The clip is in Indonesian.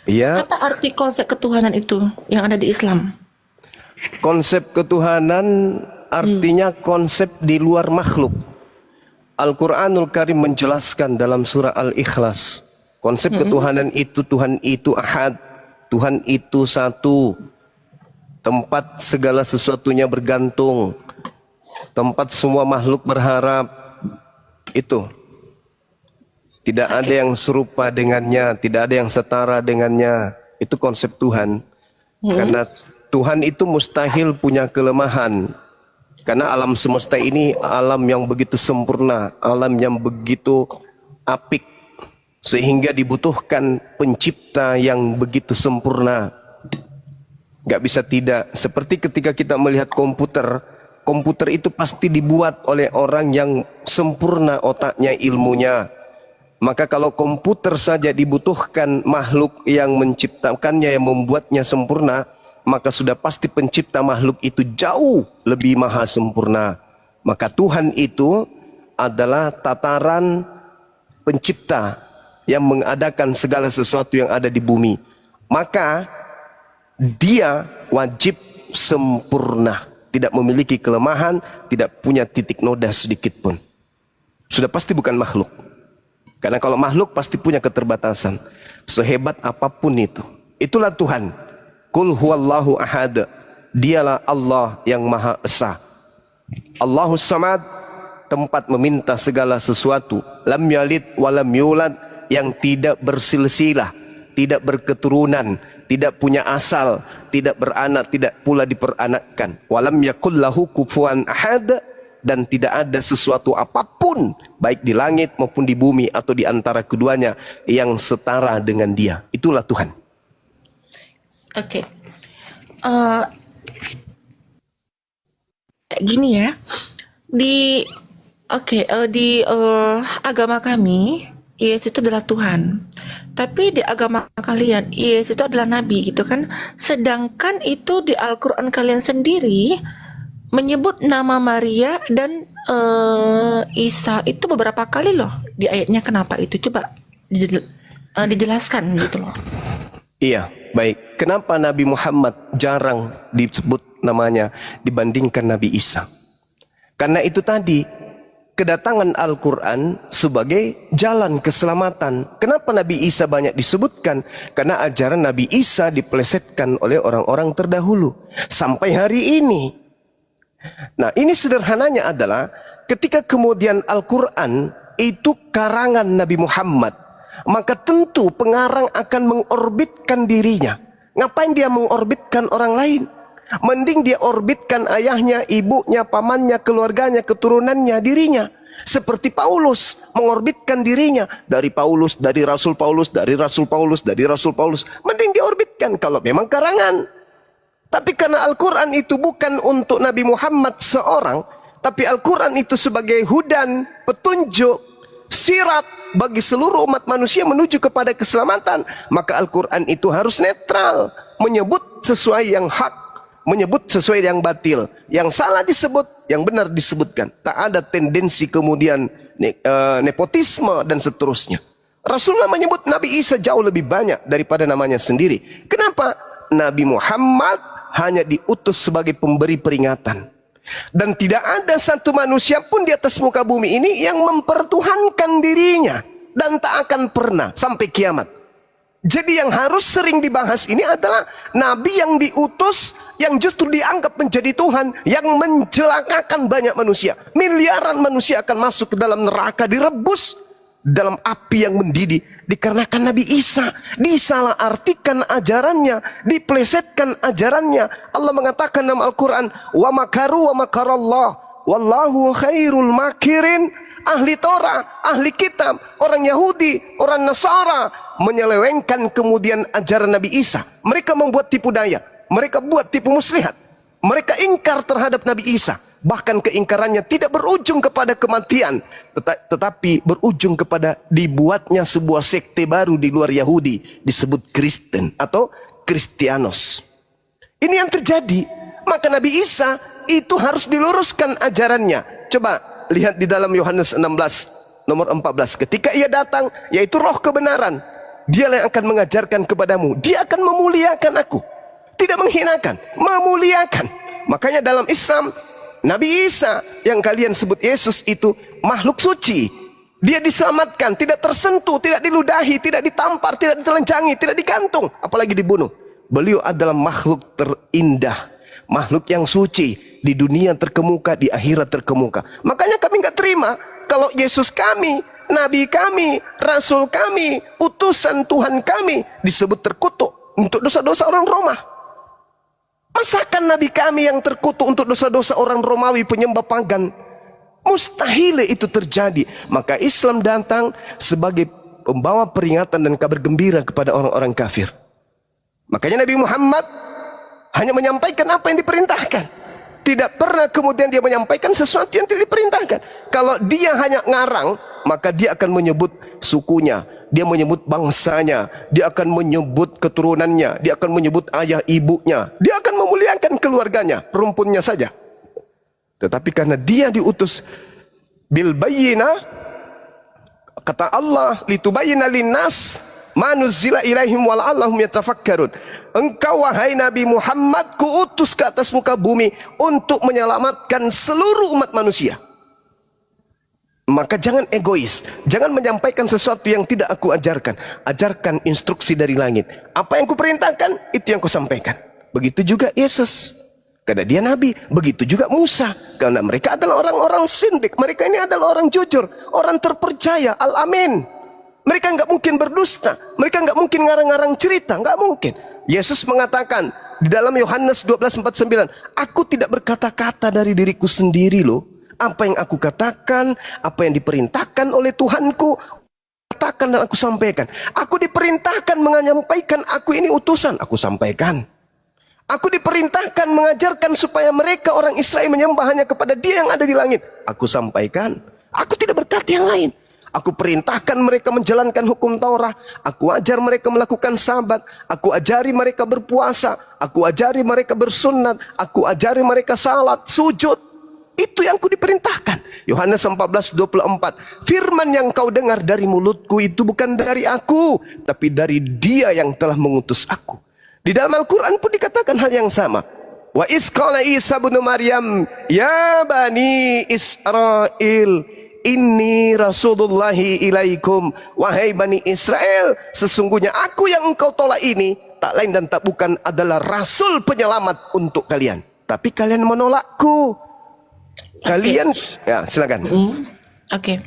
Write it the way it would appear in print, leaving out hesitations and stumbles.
Ya, Apa arti konsep ketuhanan itu yang ada di Islam? konsep ketuhanan artinya konsep di luar makhluk. Al-Quranul Karim menjelaskan dalam surah Al-Ikhlas. Konsep ketuhanan itu, Tuhan itu ahad, Tuhan itu satu. Tempat segala sesuatunya bergantung. Tempat semua makhluk berharap. Itu. Tidak ada Oke. yang serupa dengannya, tidak ada yang setara dengannya. Itu konsep Tuhan. Karena Tuhan itu mustahil punya kelemahan. Karena alam semesta ini alam yang begitu sempurna, alam yang begitu apik, sehingga dibutuhkan pencipta yang begitu sempurna. Gak bisa tidak. Seperti ketika kita melihat komputer, komputer itu pasti dibuat oleh orang yang sempurna otaknya, ilmunya. Maka kalau komputer saja dibutuhkan makhluk yang menciptakannya, yang membuatnya sempurna, maka sudah pasti pencipta makhluk itu jauh lebih maha sempurna. Maka Tuhan itu adalah tataran pencipta yang mengadakan segala sesuatu yang ada di bumi. Maka dia wajib sempurna, tidak memiliki kelemahan, tidak punya titik noda sedikit pun. Sudah pasti bukan makhluk. Karena kalau makhluk pasti punya keterbatasan. Sehebat apapun itu. Itulah Tuhan. Qul huwallahu ahad. Dialah Allah yang Maha Esa. Allahus Samad, tempat meminta segala sesuatu. Lam yalid walam yulad, yang tidak bersilsilah, tidak berketurunan, tidak punya asal, tidak beranak, tidak pula diperanakkan. Walam yakul lahu kufuwan ahad, dan tidak ada sesuatu apapun baik di langit maupun di bumi atau di antara keduanya yang setara dengan Dia. Itulah Tuhan. Oke. Eh, Gini ya. Di agama kami, Yesus itu adalah Tuhan. Tapi di agama kalian, Yesus itu adalah nabi gitu kan. Sedangkan itu di Al-Qur'an kalian sendiri menyebut nama Maria dan Isa itu beberapa kali loh di ayatnya. Kenapa itu? Coba dijelaskan gitu loh. Iya, baik. Kenapa Nabi Muhammad jarang disebut namanya dibandingkan Nabi Isa? Karena itu tadi, kedatangan Al-Quran sebagai jalan keselamatan. Kenapa Nabi Isa banyak disebutkan? Karena ajaran Nabi Isa dipelesetkan oleh orang-orang terdahulu sampai hari ini. Nah, ini sederhananya adalah ketika kemudian Al-Quran itu karangan Nabi Muhammad, maka tentu pengarang akan mengorbitkan dirinya. Ngapain dia mengorbitkan orang lain? Mending dia orbitkan ayahnya, ibunya, pamannya, keluarganya, keturunannya, dirinya. Seperti Paulus mengorbitkan dirinya dari Paulus, dari Rasul Paulus, dari Rasul Paulus, dari Rasul Paulus. Mending diorbitkan kalau memang karangan. Tapi karena Al-Quran itu bukan untuk Nabi Muhammad seorang, tapi Al-Quran itu sebagai hudan, petunjuk, sirat bagi seluruh umat manusia menuju kepada keselamatan, maka Al-Quran itu harus netral, menyebut sesuai yang hak, menyebut sesuai yang batil, yang salah disebut, yang benar disebutkan. Tak ada tendensi kemudian nepotisme dan seterusnya. Rasulullah menyebut Nabi Isa jauh lebih banyak daripada namanya sendiri. Kenapa? Nabi Muhammad hanya diutus sebagai pemberi peringatan. Dan tidak ada satu manusia pun di atas muka bumi ini yang mempertuhankan dirinya. Dan tak akan pernah sampai kiamat. Jadi yang harus sering dibahas ini adalah Nabi yang diutus, yang justru dianggap menjadi Tuhan, yang mencelakakan banyak manusia. Miliaran manusia akan masuk ke dalam neraka, direbus dalam api yang mendidih, dikarenakan Nabi Isa disalah artikan ajarannya, diplesetkan ajarannya. Allah mengatakan dalam Al-Quran, wa makaru wa makarallah wallahu khairul makirin. Ahli Torah, ahli kitab, orang Yahudi, orang Nasara menyelewengkan kemudian ajaran Nabi Isa. Mereka membuat tipu daya, mereka buat tipu muslihat, mereka ingkar terhadap Nabi Isa. Bahkan keingkarannya tidak berujung kepada kematian, tetapi berujung kepada dibuatnya sebuah sekte baru di luar Yahudi, disebut Kristen atau Kristianos. Ini yang terjadi. Maka Nabi Isa itu harus diluruskan ajarannya. Coba lihat di dalam Yohanes 16 nomor 14. Ketika ia datang, yaitu roh kebenaran, Dialah yang akan mengajarkan kepadamu. Dia akan memuliakan aku. Tidak menghinakan, memuliakan. Makanya dalam Islam, Nabi Isa yang kalian sebut Yesus itu makhluk suci. Dia diselamatkan, tidak tersentuh, tidak diludahi, tidak ditampar, tidak ditelanjangi, tidak digantung, apalagi dibunuh. Beliau adalah makhluk terindah, makhluk yang suci, di dunia terkemuka, di akhirat terkemuka. Makanya kami nggak terima kalau Yesus kami, Nabi kami, Rasul kami, utusan Tuhan kami disebut terkutuk untuk dosa-dosa orang Roma. Masakan Nabi kami yang terkutuk untuk dosa-dosa orang Romawi penyembah pagan? Mustahil itu terjadi. Maka Islam datang sebagai pembawa peringatan dan kabar gembira kepada orang-orang kafir. Makanya Nabi Muhammad hanya menyampaikan apa yang diperintahkan. Tidak pernah kemudian dia menyampaikan sesuatu yang tidak diperintahkan. Kalau dia hanya ngarang, maka dia akan menyebut sukunya, dia menyebut bangsanya, dia akan menyebut keturunannya, dia akan menyebut ayah ibunya, dia akan memuliakan keluarganya, rumpunnya saja. Tetapi karena dia diutus bil bayyinah, kata Allah, litubayyina linnas ma nuzila ilaihim wa la'allahum yatafakkarun. Engkau wahai Nabi Muhammad, kuutus ke atas muka bumi untuk menyelamatkan seluruh umat manusia. Maka jangan egois, jangan menyampaikan sesuatu yang tidak aku ajarkan. Ajarkan instruksi dari langit. Apa yang kuperintahkan, itu yang kusampaikan. Begitu juga Yesus, karena dia Nabi. Begitu juga Musa, karena mereka adalah orang-orang sindik. Mereka ini adalah orang jujur, orang terpercaya, al-amin. Mereka nggak mungkin berdusta, mereka nggak mungkin ngarang-ngarang cerita, nggak mungkin. Yesus mengatakan di dalam Yohanes 12:49, aku tidak berkata-kata dari diriku sendiri loh. Apa yang aku katakan, apa yang diperintahkan oleh Tuhanku, katakan dan aku sampaikan. Aku diperintahkan menyampaikan, aku ini utusan, aku sampaikan. Aku diperintahkan mengajarkan supaya mereka orang Israel menyembah hanya kepada Dia yang ada di langit, aku sampaikan. Aku tidak berkata yang lain. Aku perintahkan mereka menjalankan hukum Taurat. Aku ajar mereka melakukan sabat. Aku ajari mereka berpuasa. Aku ajari mereka bersunat. Aku ajari mereka salat, sujud. Itu yang ku diperintahkan. Yohanes 14:24. Firman yang kau dengar dari mulutku itu bukan dari aku, tapi dari Dia yang telah mengutus aku. Di dalam Al-Quran pun dikatakan hal yang sama. Wa iz qala Isa ibnu Maryam, ya bani Israel, inni rasulullahi ilaikum. Wahai Bani Israel, sesungguhnya aku yang engkau tolak ini tak lain dan tak bukan adalah rasul penyelamat untuk kalian. Tapi kalian menolakku. Kalian, ya silakan. Oke.